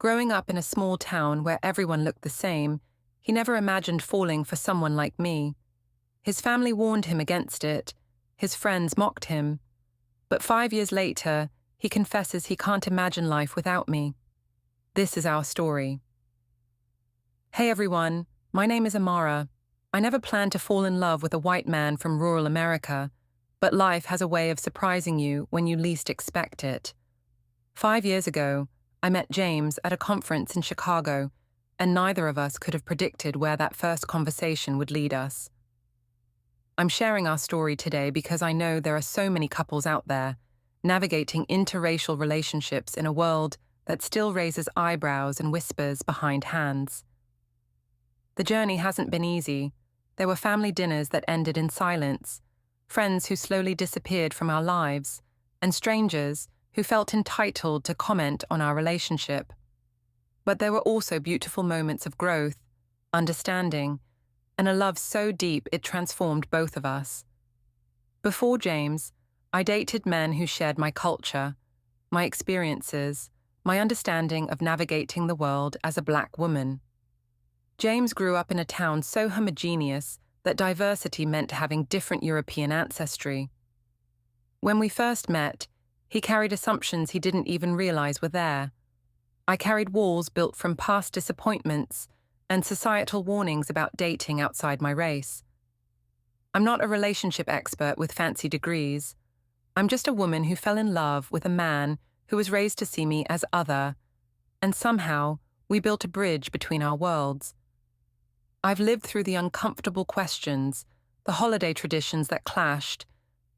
Growing up in a small town where everyone looked the same, he never imagined falling for someone like me. His family warned him against it. His friends mocked him. But 5 years later, he confesses he can't imagine life without me. This is our story. Hey everyone, my name is Amara. I never planned to fall in love with a white man from rural America, but life has a way of surprising you when you least expect it. 5 years ago, I met James at a conference in Chicago, and neither of us could have predicted where that first conversation would lead us. I'm sharing our story today because I know there are so many couples out there navigating interracial relationships in a world that still raises eyebrows and whispers behind hands. The journey hasn't been easy. There were family dinners that ended in silence, friends who slowly disappeared from our lives, and strangers who felt entitled to comment on our relationship. But there were also beautiful moments of growth, understanding, and a love so deep it transformed both of us. Before James, I dated men who shared my culture, my experiences, my understanding of navigating the world as a Black woman. James grew up in a town so homogeneous that diversity meant having different European ancestry. When we first met, he carried assumptions he didn't even realize were there. I carried walls built from past disappointments and societal warnings about dating outside my race. I'm not a relationship expert with fancy degrees. I'm just a woman who fell in love with a man who was raised to see me as other, and somehow we built a bridge between our worlds. I've lived through the uncomfortable questions, the holiday traditions that clashed,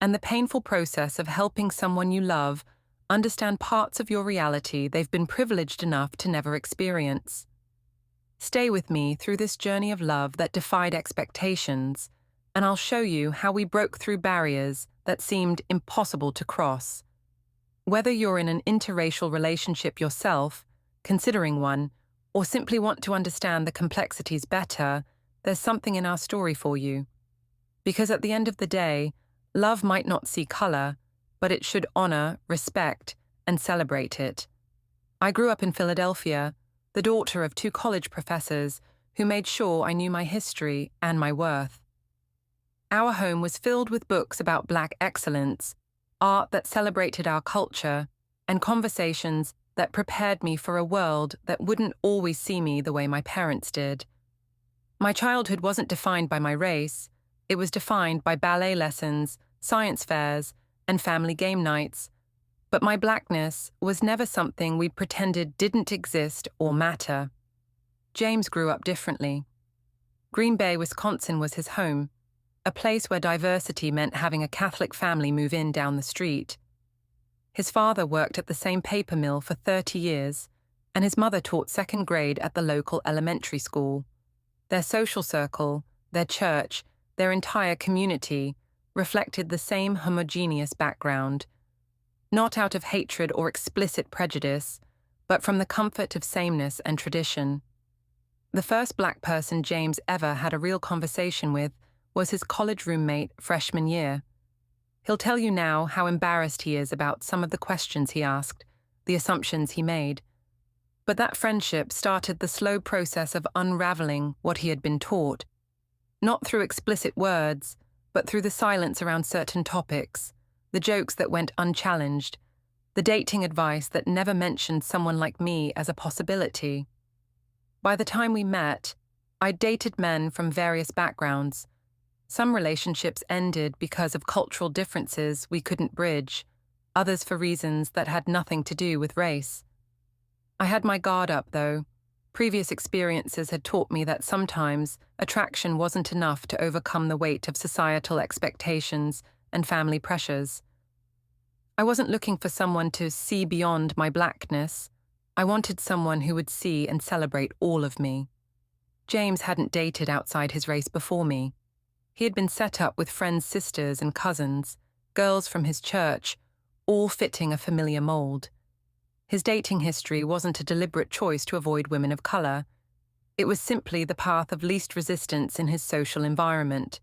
and the painful process of helping someone you love understand parts of your reality they've been privileged enough to never experience. Stay with me through this journey of love that defied expectations, and I'll show you how we broke through barriers that seemed impossible to cross. Whether you're in an interracial relationship yourself, considering one, or simply want to understand the complexities better, there's something in our story for you. Because at the end of the day, love might not see color, but it should honor, respect, and celebrate it. I grew up in Philadelphia, the daughter of two college professors who made sure I knew my history and my worth. Our home was filled with books about Black excellence, art that celebrated our culture, and conversations that prepared me for a world that wouldn't always see me the way my parents did. My childhood wasn't defined by my race. It was defined by ballet lessons, science fairs, and family game nights. But my Blackness was never something we pretended didn't exist or matter. James grew up differently. Green Bay, Wisconsin was his home, a place where diversity meant having a Catholic family move in down the street. His father worked at the same paper mill for 30 years, and his mother taught second grade at the local elementary school. Their social circle, their church, their entire community reflected the same homogeneous background, not out of hatred or explicit prejudice, but from the comfort of sameness and tradition. The first Black person James ever had a real conversation with was his college roommate freshman year. He'll tell you now how embarrassed he is about some of the questions he asked, the assumptions he made. But that friendship started the slow process of unraveling what he had been taught, not through explicit words, but through the silence around certain topics, the jokes that went unchallenged, the dating advice that never mentioned someone like me as a possibility. By the time we met, I'd dated men from various backgrounds. Some relationships ended because of cultural differences we couldn't bridge, others for reasons that had nothing to do with race. I had my guard up, though. Previous experiences had taught me that sometimes attraction wasn't enough to overcome the weight of societal expectations and family pressures. I wasn't looking for someone to see beyond my Blackness. I wanted someone who would see and celebrate all of me. James hadn't dated outside his race before me. He had been set up with friends' sisters and cousins, girls from his church, all fitting a familiar mold. His dating history wasn't a deliberate choice to avoid women of color. It was simply the path of least resistance in his social environment.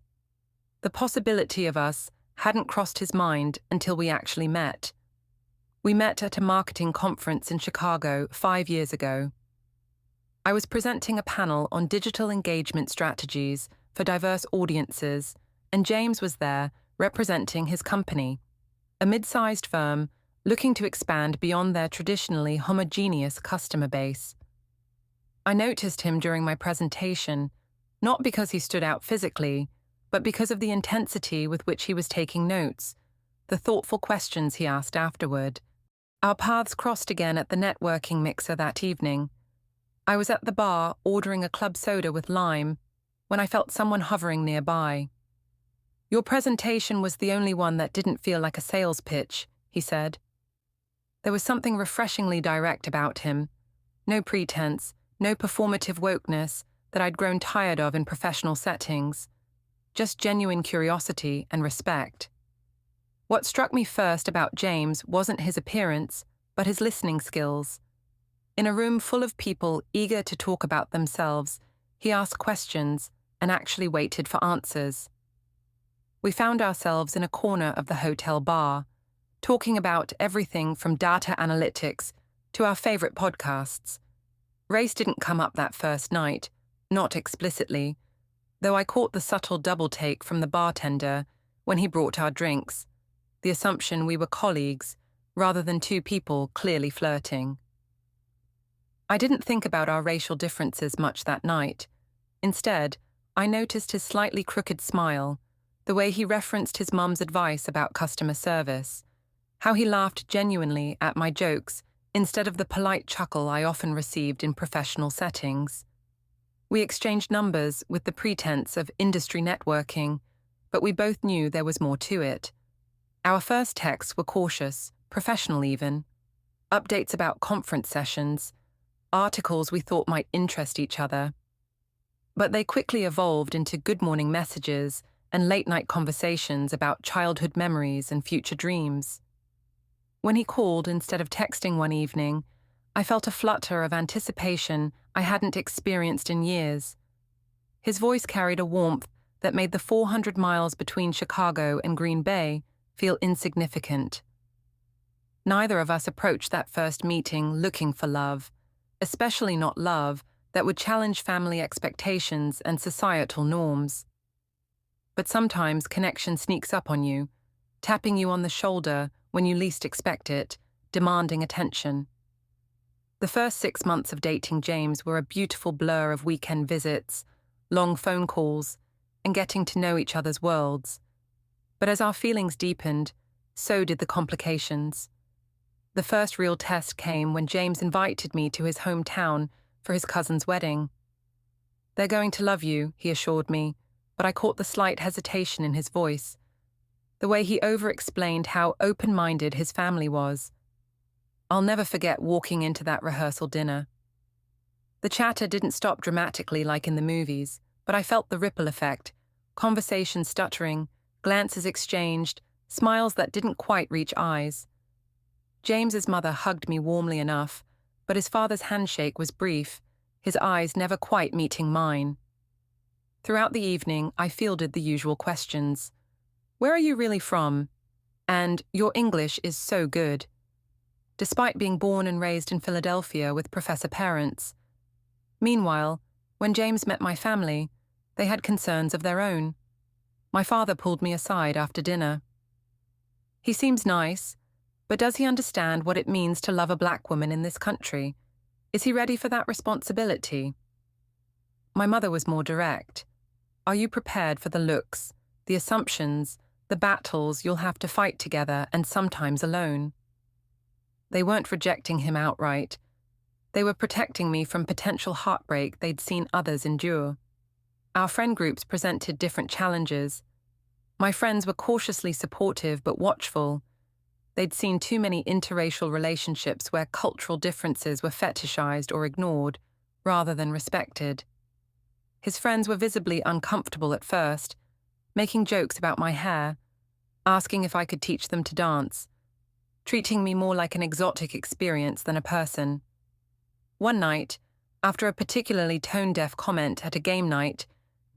The possibility of us hadn't crossed his mind until we actually met. We met at a marketing conference in Chicago 5 years ago. I was presenting a panel on digital engagement strategies for diverse audiences, and James was there representing his company, a mid-sized firm looking to expand beyond their traditionally homogeneous customer base. I noticed him during my presentation, not because he stood out physically, but because of the intensity with which he was taking notes, the thoughtful questions he asked afterward. Our paths crossed again at the networking mixer that evening. I was at the bar ordering a club soda with lime when I felt someone hovering nearby. "Your presentation was the only one that didn't feel like a sales pitch," he said. There was something refreshingly direct about him. No pretense, no performative wokeness that I'd grown tired of in professional settings. Just genuine curiosity and respect. What struck me first about James wasn't his appearance, but his listening skills. In a room full of people eager to talk about themselves, he asked questions and actually waited for answers. We found ourselves in a corner of the hotel bar, talking about everything from data analytics to our favorite podcasts. Race didn't come up that first night, not explicitly, though I caught the subtle double take from the bartender when he brought our drinks, the assumption we were colleagues rather than two people clearly flirting. I didn't think about our racial differences much that night. Instead, I noticed his slightly crooked smile, the way he referenced his mum's advice about customer service, how he laughed genuinely at my jokes instead of the polite chuckle I often received in professional settings. We exchanged numbers with the pretense of industry networking, but we both knew there was more to it. Our first texts were cautious, professional even. Updates about conference sessions, articles we thought might interest each other. But they quickly evolved into good morning messages and late-night conversations about childhood memories and future dreams. When he called instead of texting one evening, I felt a flutter of anticipation I hadn't experienced in years. His voice carried a warmth that made the 400 miles between Chicago and Green Bay feel insignificant. Neither of us approached that first meeting looking for love, especially not love that would challenge family expectations and societal norms. But sometimes connection sneaks up on you, tapping you on the shoulder when you least expect it, demanding attention. The first 6 months of dating James were a beautiful blur of weekend visits, long phone calls, and getting to know each other's worlds. But as our feelings deepened, so did the complications. The first real test came when James invited me to his hometown for his cousin's wedding. "They're going to love you," he assured me, but I caught the slight hesitation in his voice, the way he over-explained how open-minded his family was. I'll never forget walking into that rehearsal dinner. The chatter didn't stop dramatically like in the movies, but I felt the ripple effect, conversation stuttering, glances exchanged, smiles that didn't quite reach eyes. James's mother hugged me warmly enough, but his father's handshake was brief, his eyes never quite meeting mine. Throughout the evening, I fielded the usual questions. "Where are you really from?" And "Your English is so good." Despite being born and raised in Philadelphia with professor parents. Meanwhile, when James met my family, they had concerns of their own. My father pulled me aside after dinner. "He seems nice, but does he understand what it means to love a black woman in this country? Is he ready for that responsibility?" My mother was more direct. "Are you prepared for the looks, the assumptions, the battles you'll have to fight together and sometimes alone?" They weren't rejecting him outright. They were protecting me from potential heartbreak they'd seen others endure. Our friend groups presented different challenges. My friends were cautiously supportive but watchful. They'd seen too many interracial relationships where cultural differences were fetishized or ignored, rather than respected. His friends were visibly uncomfortable at first, making jokes about my hair, asking if I could teach them to dance, treating me more like an exotic experience than a person. One night, after a particularly tone-deaf comment at a game night,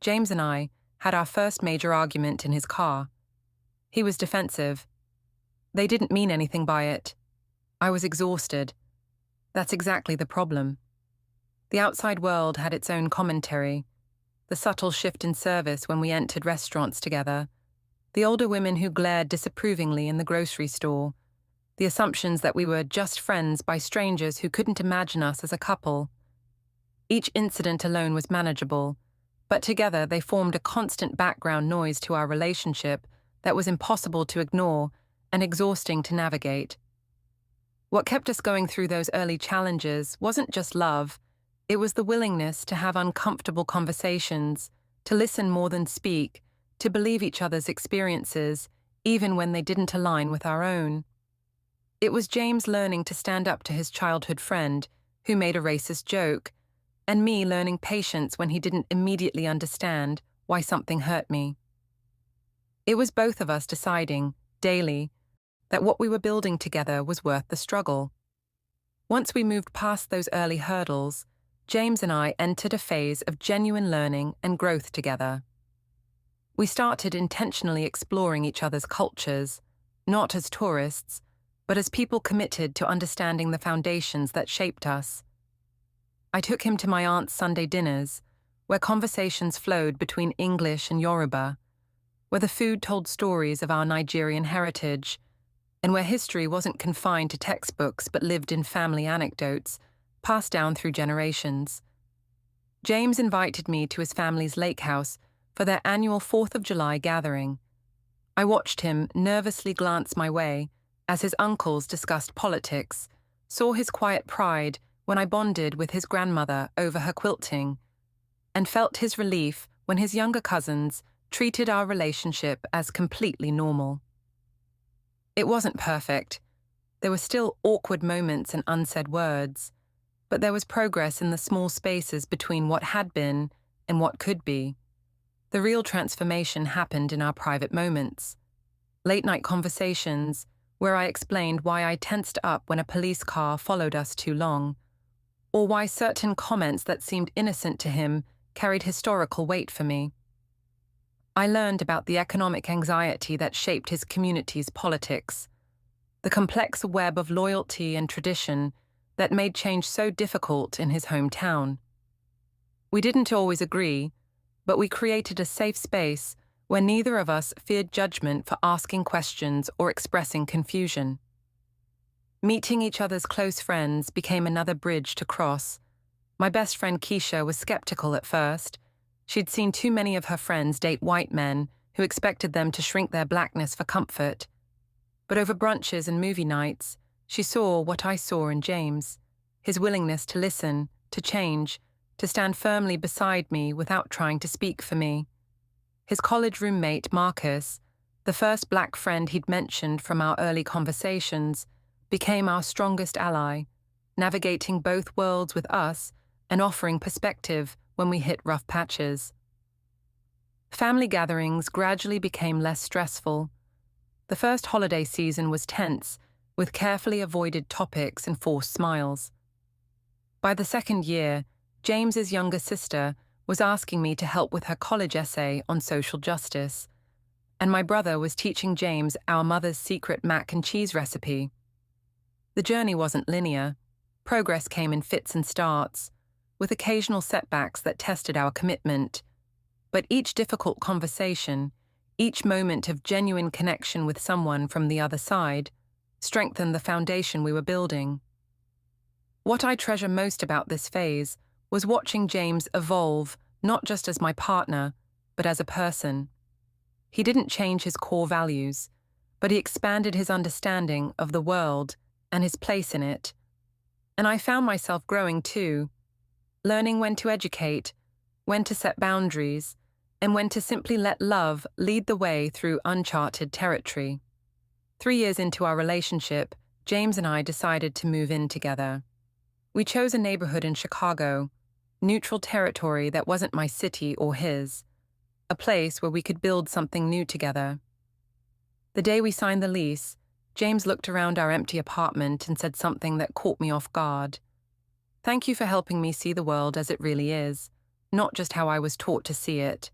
James and I had our first major argument in his car. He was defensive. "They didn't mean anything by it." I was exhausted. That's exactly the problem. The outside world had its own commentary, the subtle shift in service when we entered restaurants together, the older women who glared disapprovingly in the grocery store, the assumptions that we were just friends by strangers who couldn't imagine us as a couple. Each incident alone was manageable, but together they formed a constant background noise to our relationship that was impossible to ignore and exhausting to navigate. What kept us going through those early challenges wasn't just love, it was the willingness to have uncomfortable conversations, to listen more than speak, to believe each other's experiences, even when they didn't align with our own. It was James learning to stand up to his childhood friend, who made a racist joke, and me learning patience when he didn't immediately understand why something hurt me. It was both of us deciding, daily, that what we were building together was worth the struggle. Once we moved past those early hurdles, James and I entered a phase of genuine learning and growth together. We started intentionally exploring each other's cultures, not as tourists, but as people committed to understanding the foundations that shaped us. I took him to my aunt's Sunday dinners, where conversations flowed between English and Yoruba, where the food told stories of our Nigerian heritage, and where history wasn't confined to textbooks but lived in family anecdotes, passed down through generations. James invited me to his family's lake house for their annual 4th of July gathering. I watched him nervously glance my way as his uncles discussed politics, saw his quiet pride when I bonded with his grandmother over her quilting, and felt his relief when his younger cousins treated our relationship as completely normal. It wasn't perfect. There were still awkward moments and unsaid words, but there was progress in the small spaces between what had been and what could be. The real transformation happened in our private moments. Late-night conversations where I explained why I tensed up when a police car followed us too long, or why certain comments that seemed innocent to him carried historical weight for me. I learned about the economic anxiety that shaped his community's politics, the complex web of loyalty and tradition that made change so difficult in his hometown. We didn't always agree, but we created a safe space where neither of us feared judgment for asking questions or expressing confusion. Meeting each other's close friends became another bridge to cross. My best friend Keisha was skeptical at first. She'd seen too many of her friends date white men who expected them to shrink their blackness for comfort. But over brunches and movie nights, she saw what I saw in James, his willingness to listen, to change, to stand firmly beside me without trying to speak for me. His college roommate, Marcus, the first black friend he'd mentioned from our early conversations, became our strongest ally, navigating both worlds with us and offering perspective when we hit rough patches. Family gatherings gradually became less stressful. The first holiday season was tense, with carefully avoided topics and forced smiles. By the second year, James's younger sister was asking me to help with her college essay on social justice, and my brother was teaching James our mother's secret mac and cheese recipe. The journey wasn't linear. Progress came in fits and starts, with occasional setbacks that tested our commitment. But each difficult conversation, each moment of genuine connection with someone from the other side, strengthened the foundation we were building. What I treasure most about this phase was watching James evolve, not just as my partner, but as a person. He didn't change his core values, but he expanded his understanding of the world and his place in it. And I found myself growing too, learning when to educate, when to set boundaries, and when to simply let love lead the way through uncharted territory. 3 years into our relationship, James and I decided to move in together. We chose a neighborhood in Chicago, neutral territory that wasn't my city or his, a place where we could build something new together. The day we signed the lease, James looked around our empty apartment and said something that caught me off guard. "Thank you for helping me see the world as it really is, not just how I was taught to see it."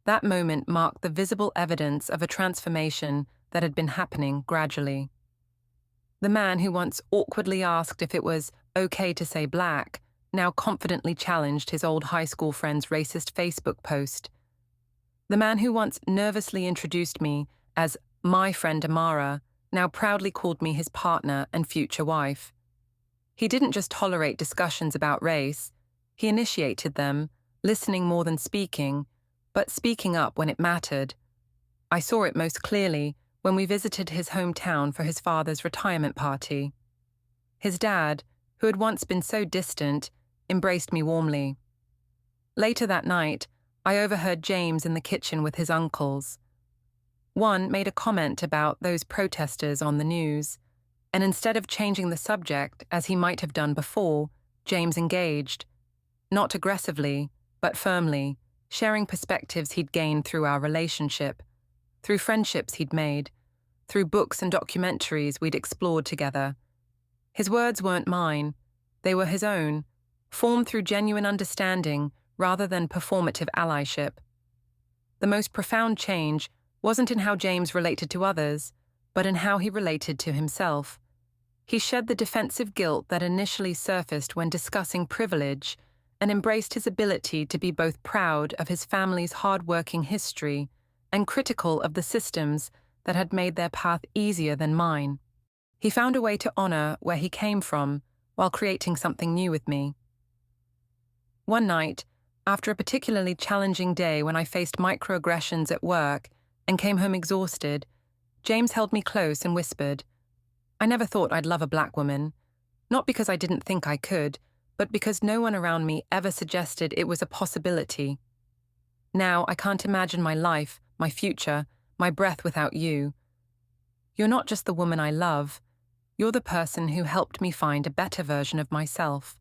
That moment marked the visible evidence of a transformation that had been happening gradually. The man who once awkwardly asked if it was okay to say black now confidently challenged his old high school friend's racist Facebook post. The man who once nervously introduced me as my friend Amara now proudly called me his partner and future wife. He didn't just tolerate discussions about race, he initiated them, listening more than speaking, but speaking up when it mattered. I saw it most clearly when we visited his hometown for his father's retirement party. His dad, who had once been so distant, embraced me warmly. Later that night, I overheard James in the kitchen with his uncles. One made a comment about those protesters on the news, and instead of changing the subject as he might have done before, James engaged. Not aggressively, but firmly, sharing perspectives he'd gained through our relationship, through friendships he'd made, through books and documentaries we'd explored together. His words weren't mine, they were his own, formed through genuine understanding rather than performative allyship. The most profound change wasn't in how James related to others, but in how he related to himself. He shed the defensive guilt that initially surfaced when discussing privilege and embraced his ability to be both proud of his family's hard-working history and critical of the systems that had made their path easier than mine. He found a way to honor where he came from while creating something new with me. One night, after a particularly challenging day when I faced microaggressions at work and came home exhausted, James held me close and whispered, "I never thought I'd love a black woman, not because I didn't think I could, but because no one around me ever suggested it was a possibility. Now I can't imagine my life, my future, my breath without you. You're not just the woman I love, you're the person who helped me find a better version of myself."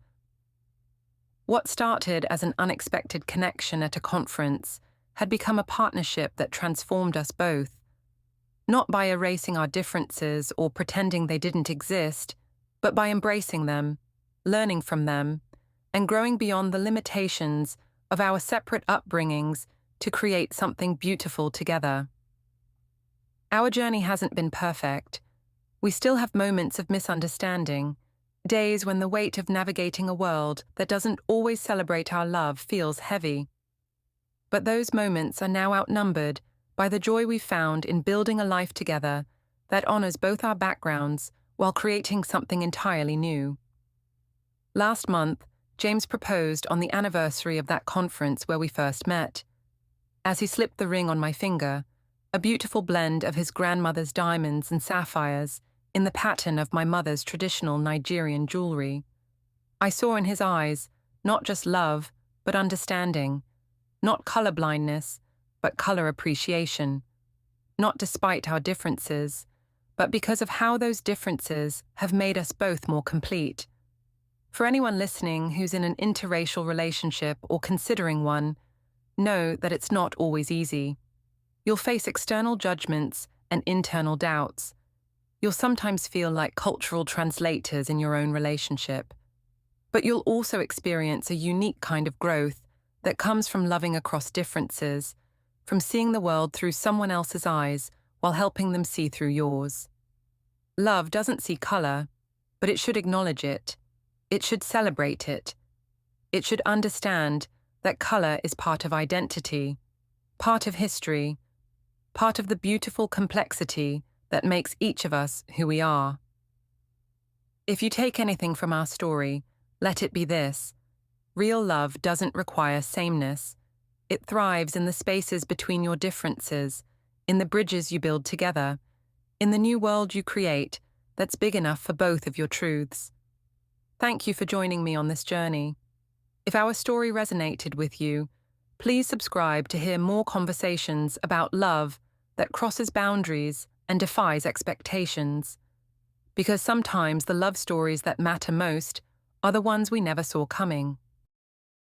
What started as an unexpected connection at a conference had become a partnership that transformed us both, not by erasing our differences or pretending they didn't exist, but by embracing them, learning from them, and growing beyond the limitations of our separate upbringings to create something beautiful together. Our journey hasn't been perfect. We still have moments of misunderstanding, days when the weight of navigating a world that doesn't always celebrate our love feels heavy. But those moments are now outnumbered by the joy we found in building a life together that honors both our backgrounds while creating something entirely new. Last month, James proposed on the anniversary of that conference where we first met. As he slipped the ring on my finger, a beautiful blend of his grandmother's diamonds and sapphires in the pattern of my mother's traditional Nigerian jewelry, I saw in his eyes not just love, but understanding, not color blindness, but color appreciation, not despite our differences, but because of how those differences have made us both more complete. For anyone listening who's in an interracial relationship or considering one, know that it's not always easy. You'll face external judgments and internal doubts. You'll sometimes feel like cultural translators in your own relationship. But you'll also experience a unique kind of growth that comes from loving across differences, from seeing the world through someone else's eyes while helping them see through yours. Love doesn't see color, but it should acknowledge it. It should celebrate it. It should understand that color is part of identity, part of history, part of the beautiful complexity that makes each of us who we are. If you take anything from our story, let it be this: real love doesn't require sameness. It thrives in the spaces between your differences, in the bridges you build together, in the new world you create that's big enough for both of your truths. Thank you for joining me on this journey. If our story resonated with you, please subscribe to hear more conversations about love that crosses boundaries and defies expectations. Because sometimes the love stories that matter most are the ones we never saw coming.